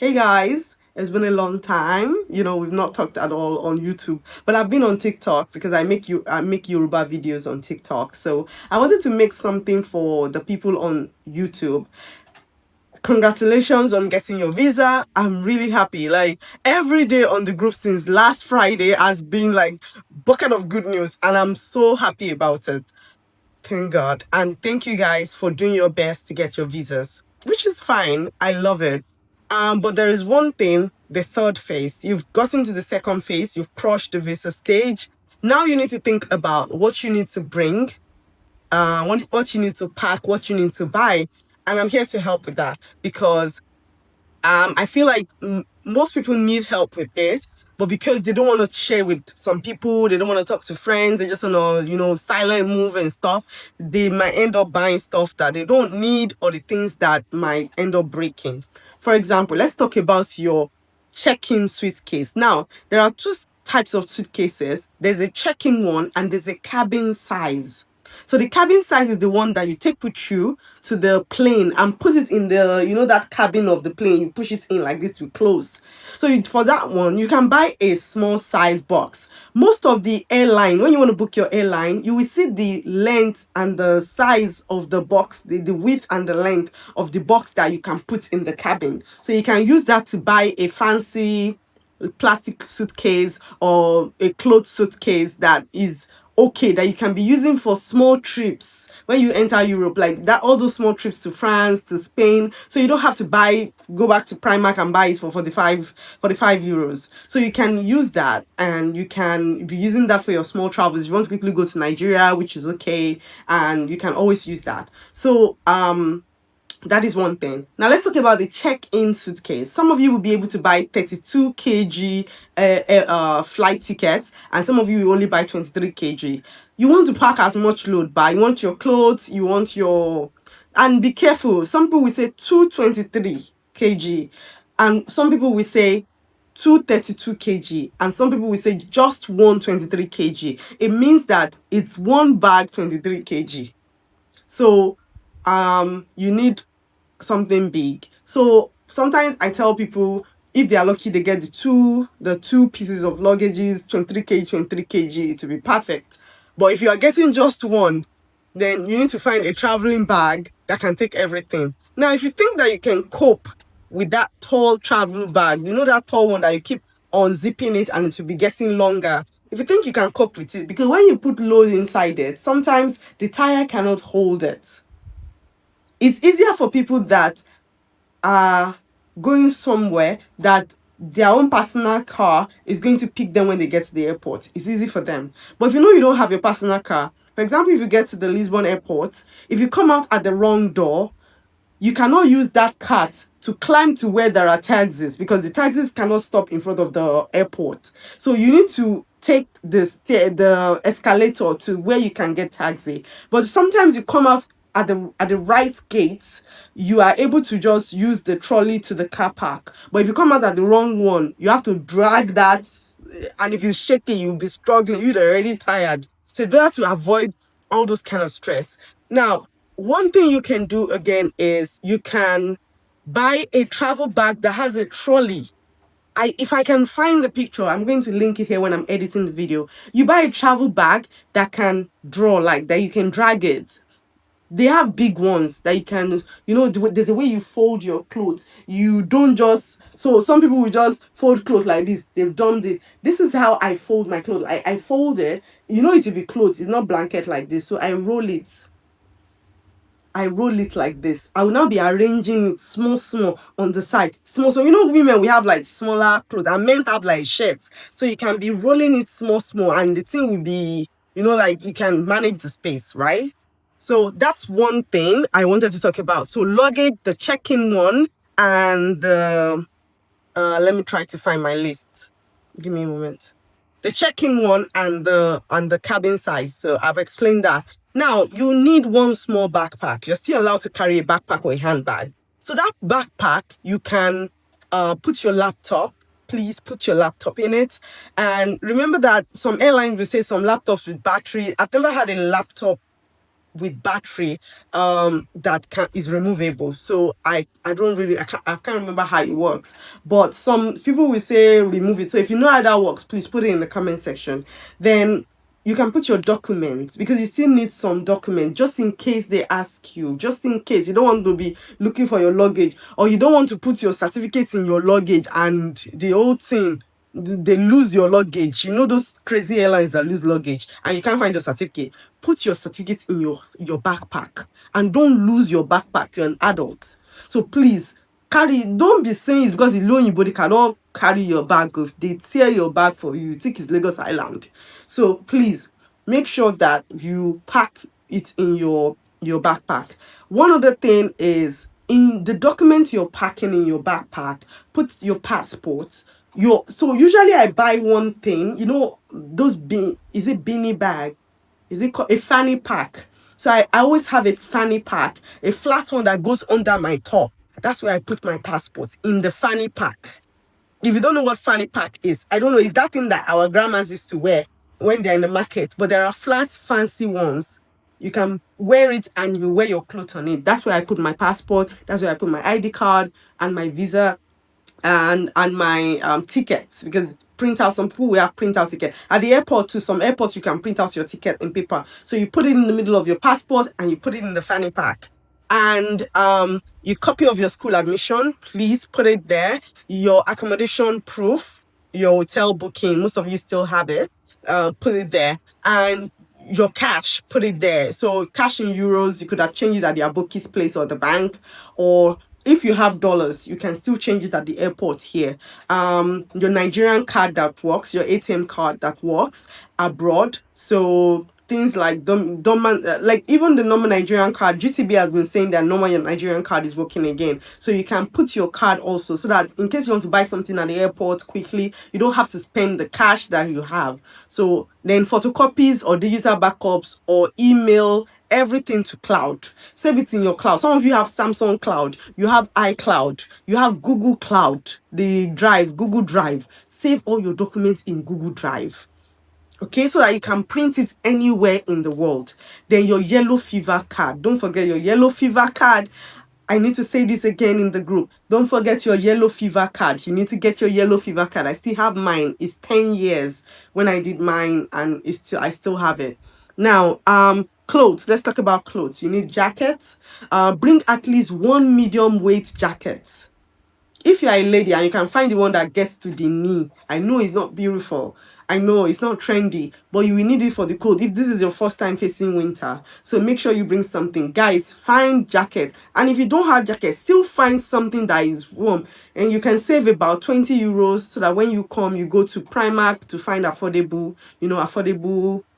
Hey guys, it's been a long time. We've not talked at all on YouTube, but I've been on TikTok because I make Yoruba videos on TikTok. So I wanted to make something for the people on YouTube. Congratulations on getting your visa. I'm really happy. Like every day on the group since last Friday has been like bucket of good news, and I'm so happy about it. Thank God. And thank you guys for doing your best to get your visas, which is fine. I love it. But there is one thing, the third phase. You've gotten to the second phase, you've crushed the visa stage. Now you need to think about what you need to bring, what you need to pack, what you need to buy. And I'm here to help with that because I feel like most people need help with it, but because they don't want to share with some people, they don't want to talk to friends, they just want to, silent move and stuff, they might end up buying stuff that they don't need or the things that might end up breaking. For example, let's talk about your check-in suitcase. Now, there are two types of suitcases. There's a check-in one and there's a cabin size. So the cabin size is the one that you take with you to the plane and put it in that cabin of the plane. You push it in like this to close. So for that one, you can buy a small size box. Most of the airline, when you want to book your airline, you will see the length and the size of the box, the width and the length of the box that you can put in the cabin. So you can use that to buy a fancy plastic suitcase or a cloth suitcase that is okay, that you can be using for small trips when you enter Europe, like that, all those small trips to France, to Spain. So you don't have to go back to Primark and buy it for 45 euros. So you can use that and you can be using that for your small travels. If you want to quickly go to Nigeria, which is okay, and you can always use that. So that is one thing. Now let's talk about the check-in suitcase. Some of you will be able to buy 32 kg flight tickets, and some of you will only buy 23 kg. You want to pack as much load, but you want your clothes, and be careful. Some people will say 223 kg, and some people will say 232 kg, and some people will say just 123 kg. It means that it's one bag 23 kg. So you need something big. So sometimes I tell people, if they are lucky, they get the two pieces of luggages, 23 kg, 23 kg, to be perfect. But if you are getting just one, then you need to find a traveling bag that can take everything. Now, if you think that you can cope with that tall travel bag, that tall one that you keep unzipping it and it will be getting longer. If you think you can cope with it, because when you put loads inside it, sometimes the tire cannot hold it. It's easier for people that are going somewhere that their own personal car is going to pick them when they get to the airport. It's easy for them. But if you don't have your personal car, for example, if you get to the Lisbon airport, if you come out at the wrong door, you cannot use that cart to climb to where there are taxis, because the taxis cannot stop in front of the airport. So you need to take the escalator to where you can get taxi. But sometimes you come out at the right gates, you are able to just use the trolley to the car park. But if you come out at the wrong one, you have to drag that, and if it's shaky, you'll be struggling. You're already tired. So it's better to avoid all those kind of stress. Now, one thing you can do again is you can buy a travel bag that has a trolley. If I can find the picture, I'm going to link it here when I'm editing the video. You buy a travel bag that can draw, like that, you can drag it. They have big ones that you can, there's a way you fold your clothes. You don't just, so some people will just fold clothes like this. They've done this. This is how I fold my clothes. I fold it. It will be clothes. It's not blanket like this. So I roll it. Like this. I will now be arranging it small on the side. Small. Women, we have like smaller clothes, and men have like shirts. So you can be rolling it small, and the thing will be, like you can manage the space, right? So that's one thing I wanted to talk about. So luggage, the check-in one, and let me try to find my list. Give me a moment. The check-in one and the cabin size. So I've explained that. Now you need one small backpack. You're still allowed to carry a backpack or a handbag. So that backpack, you can put your laptop. Please put your laptop in it. And remember that some airlines will say some laptops with battery. I've never had a laptop with battery that is removable. So I don't really, I can't remember how it works, but some people will say remove it. So if you know how that works, please put it in the comment section. Then you can put your documents, because you still need some documents just in case they ask you, just in case you don't want to be looking for your luggage, or you don't want to put your certificates in your luggage and the whole thing, they lose your luggage. You know those crazy airlines that lose luggage and you can't find your certificate. Put your certificate in your backpack, and don't lose your backpack. You're an adult, so please carry. Don't be saying it's because you loan your body cannot carry your bag. If they tear your bag for you, you think it's Lagos Island. So please make sure that you pack it in your backpack. One other thing is, in the document you're packing in your backpack, put your passport. Your So usually I buy one thing, those is it beanie bag? Is it called a fanny pack? So I always have a fanny pack, a flat one that goes under my top. That's where I put my passport, in the fanny pack. If you don't know what fanny pack is, I don't know, it's that thing that our grandmas used to wear when they're in the market, but there are flat, fancy ones. You can wear it and you wear your clothes on it. That's where I put my passport. That's where I put my ID card and my visa and my tickets, because print out, some people will have print out ticket at the airport too. Some airports you can print out your ticket in paper, so you put it in the middle of your passport and you put it in the fanny pack. And your copy of your school admission, please put it there. Your accommodation proof, your hotel booking, most of you still have it, put it there. And your cash, put it there. So cash in euros, you could have changed it at the aboki's place or the bank, or if you have dollars, you can still change it at the airport here. Your Nigerian card that works, your ATM card that works abroad. So things like like even the normal Nigerian card, GTB has been saying that normal Nigerian card is working again. So you can put your card also, so that in case you want to buy something at the airport quickly, you don't have to spend the cash that you have. So then photocopies or digital backups or email everything to cloud. Save it in your cloud. Some of you have Samsung Cloud, you have iCloud, you have Google Cloud, the drive, Google Drive. Save all your documents in Google Drive. Okay, so that you can print it anywhere in the world. Then your yellow fever card. Don't forget your yellow fever card. I need to say this again in the group. Don't forget your yellow fever card. You need to get your yellow fever card. I still have mine. It's 10 years when I did mine, and I still have it. Now, clothes. Let's talk about clothes. You need jackets. Bring at least one medium weight jacket. If you are a lady and you can find the one that gets to the knee, I know it's not beautiful, I know it's not trendy, but you will need it for the cold if this is your first time facing winter. So make sure you bring something. Guys, find jacket. And if you don't have jacket, still find something that is warm. And you can save about 20 euros, so that when you come, you go to Primark to find affordable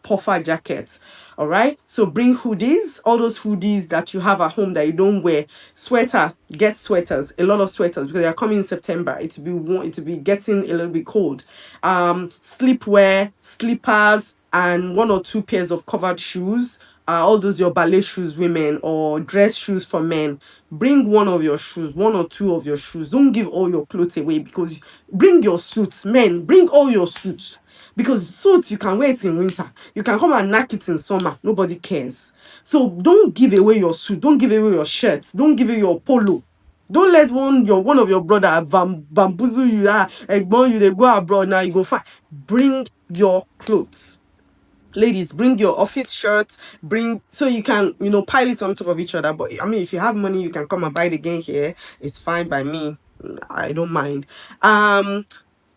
puffer jackets. All right, so bring hoodies, all those hoodies that you have at home that you don't wear. Sweater, get sweaters, a lot of sweaters, because they are coming in September. It will be warm, it will be getting a little bit cold. Sleepwear, slippers, and one or two pairs of covered shoes. All those your ballet shoes, women, or dress shoes for men. Bring one of your shoes, one or two of your shoes. Don't give all your clothes away, because bring your suits. Men, bring all your suits, because suits you can wear it in winter, you can come and knack it in summer, nobody cares. So don't give away your suit, don't give away your shirts, don't give away your polo. Don't let one of your brother bamboozle you. Egbon, you they go abroad now, you go find. Bring your clothes. Ladies, bring your office shirts, so you can pile it on top of each other. But I mean, if you have money, you can come and buy it again here. It's fine by me, I don't mind.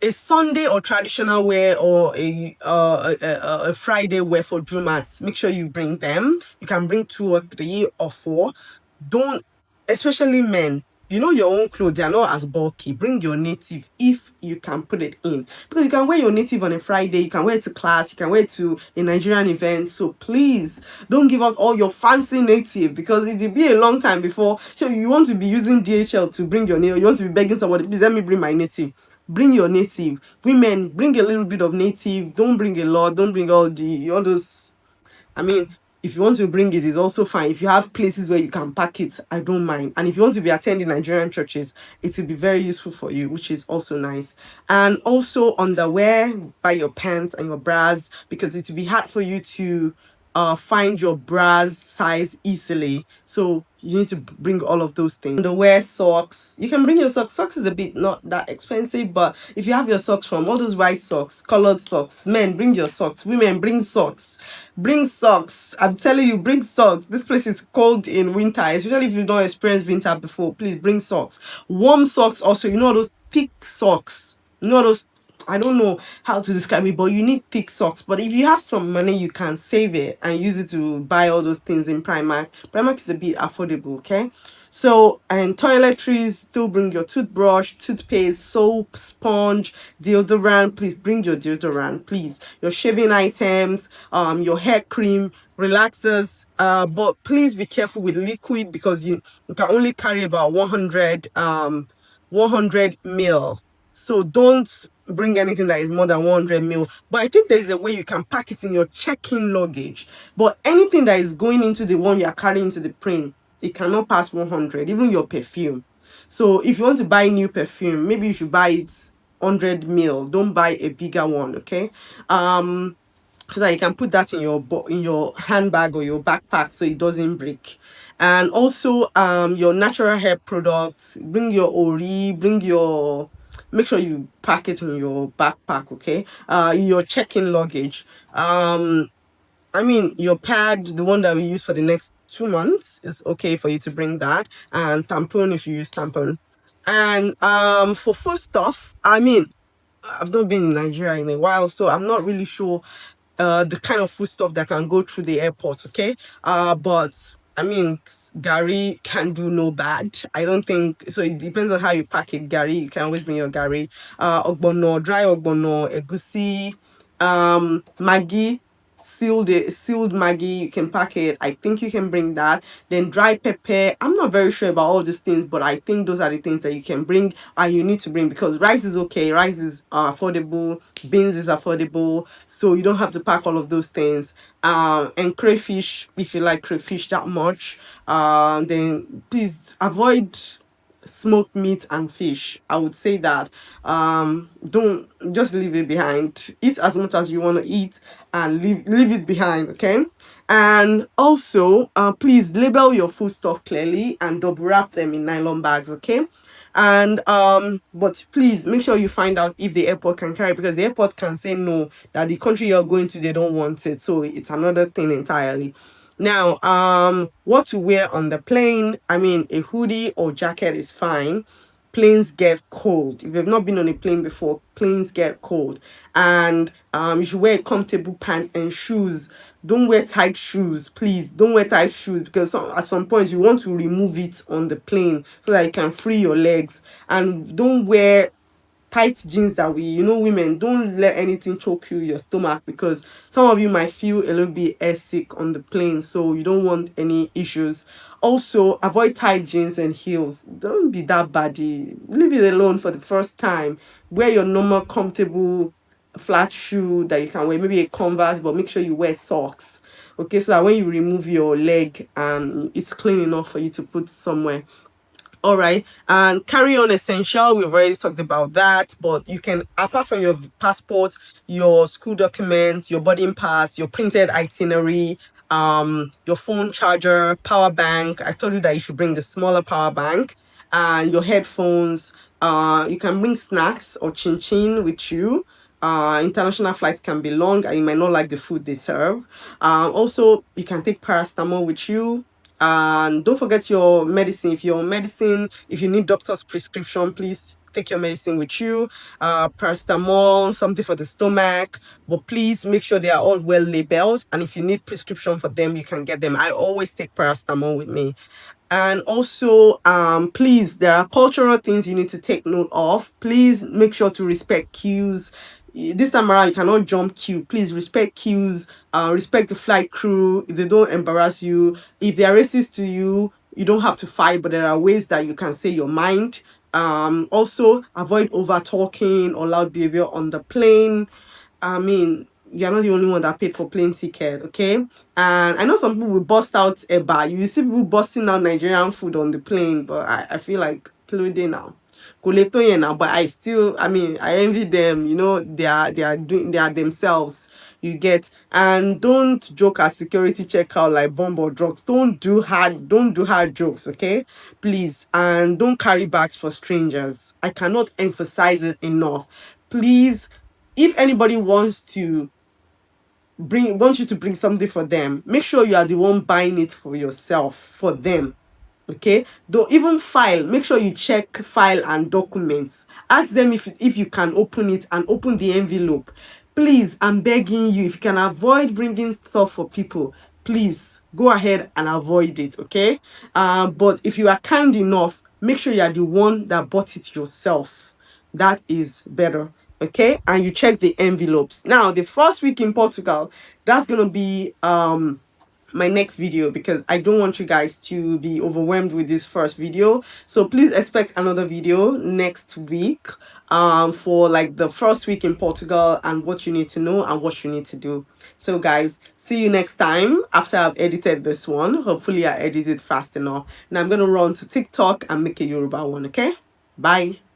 A Sunday or traditional wear, or a Friday wear for Jumats, make sure you bring them. You can bring 2 or 3 or 4. Don't, especially men, your own clothes, they are not as bulky. Bring your native if you can put it in, because you can wear your native on a Friday, you can wear it to class, you can wear it to a Nigerian event. So please don't give out all your fancy native, because it will be a long time before. So you want to be using DHL to bring your native, you want to be begging somebody, please let me bring my native. Bring your native. Women, bring a little bit of native. Don't bring a lot. Don't bring all those. I mean, if you want to bring it, it's also fine. If you have places where you can pack it, I don't mind. And if you want to be attending Nigerian churches, it will be very useful for you, which is also nice. And also underwear, buy your pants and your bras, because it will be hard for you to find your bra's size easily. So you need to bring all of those things. Underwear, socks. You can bring your socks. Socks is a bit not that expensive, but if you have your socks from all those white socks, colored socks, men, bring your socks. Women, bring socks. Bring socks. I'm telling you, bring socks. This place is cold in winter, especially if you've not experienced winter before. Please bring socks. Warm socks also. You know those thick socks. You know those, I don't know how to describe it, but you need thick socks. But if you have some money, you can save it and use it to buy all those things in Primark. Primark is a bit affordable, okay? So, and toiletries, still bring your toothbrush, toothpaste, soap, sponge, deodorant. Please bring your deodorant, please. Your shaving items, your hair cream, relaxers. But please be careful with liquid because you can only carry about 100 mil. So don't bring anything that is more than 100 mil. But I think there's a way you can pack it in your check-in luggage. But anything that is going into the one you are carrying to the plane, it cannot pass 100, even your perfume. So if you want to buy new perfume, maybe you should buy it 100 mil. Don't buy a bigger one, okay? So that you can put that in your handbag or your backpack so it doesn't break. And also your natural hair products, bring your ori, bring your, make sure you pack it in your backpack, okay? Your check-in luggage. I mean, your pad, the one that we use for the next 2 months, is okay for you to bring that. And tampon if you use tampon. And for food stuff, I mean, I've not been in Nigeria in a while, so I'm not really sure the kind of food stuff that can go through the airport, okay? But I mean, Gary can do no bad. I don't think so. It depends on how you pack it. Gary, you can always bring your Gary. Ogbono, dry ogbono, egusi, Maggi, sealed Maggie, you can pack it. I think you can bring that. Then dry pepper. I'm not very sure about all these things, but I think those are the things that you can bring and you need to bring because rice is okay. Rice is affordable. Beans is affordable, so you don't have to pack all of those things. And crayfish, if you like crayfish that much, then please avoid smoked meat and fish. I would say that don't, just leave it behind. Eat as much as you want to eat and leave it behind, okay? And also please label your food stuff clearly and double wrap them in nylon bags, okay? And but please make sure you find out if the airport can carry, because the airport can say no, that the country you're going to, they don't want it, so it's another thing entirely. Now, what to wear on the plane? I mean, a hoodie or jacket is fine. Planes get cold. If you've not been on a plane before, planes get cold. And you should wear a comfortable pants and shoes. Don't wear tight shoes, please. Don't wear tight shoes because at some point you want to remove it on the plane so that you can free your legs. And don't wear tight jeans that we, women, don't let anything choke you your stomach, because some of you might feel a little bit air sick on the plane, so you don't want any issues. Also, avoid tight jeans and heels. Don't be that baddie. Leave it alone for the first time. Wear your normal comfortable flat shoe that you can wear, maybe a Converse, but make sure you wear socks, okay, so that when you remove your leg, it's clean enough for you to put somewhere. All right, and carry on essential, we've already talked about that, but you can, apart from your passport, your school documents, your boarding pass, your printed itinerary, your phone charger, power bank. I told you that you should bring the smaller power bank, and your headphones. You can bring snacks or chin chin with you. International flights can be long and you might not like the food they serve. Also, you can take paracetamol with you. And don't forget your medicine. If you're on medicine, if you need doctor's prescription, please take your medicine with you. Paracetamol, something for the stomach, but please make sure they are all well labeled. And if you need prescription for them, you can get them. I always take paracetamol with me. And also, please, there are cultural things you need to take note of. Please make sure to respect cues. This time around, you cannot jump queue. Please respect queues. Respect the flight crew. If they don't embarrass you, if they are racist to you, you don't have to fight, but there are ways that you can say your mind. Also, avoid over talking or loud behavior on the plane. I mean, you're not the only one that paid for plane ticket, okay? And I know some people will bust out a bar. You will see people busting out Nigerian food on the plane, but I feel like clothing now. Kò lè tó yẹn now, but I still, I mean, I envy them, you know, they are themselves, you get. And don't joke at security checkout like bomb or drugs. Don't do hard jokes, okay? Please. And don't carry bags for strangers. I cannot emphasize it enough. Please, if anybody wants you to bring something for them, make sure you are the one buying it for yourself, for them. Okay, don't even file, make sure you check file and documents. Ask them if you can open it and open the envelope. Please, I'm begging you, if you can avoid bringing stuff for people, please go ahead and avoid it. Okay, but if you are kind enough, make sure you are the one that bought it yourself. That is better. Okay, and you check the envelopes. Now the first week in Portugal, that's gonna be my next video, because I don't want you guys to be overwhelmed with this first video. So please expect another video next week for like the first week in Portugal and what you need to know and what you need to do. So guys, see you next time after I've edited this one. Hopefully I edited fast enough. Now I'm gonna run to TikTok and make a Yoruba one. Okay, bye.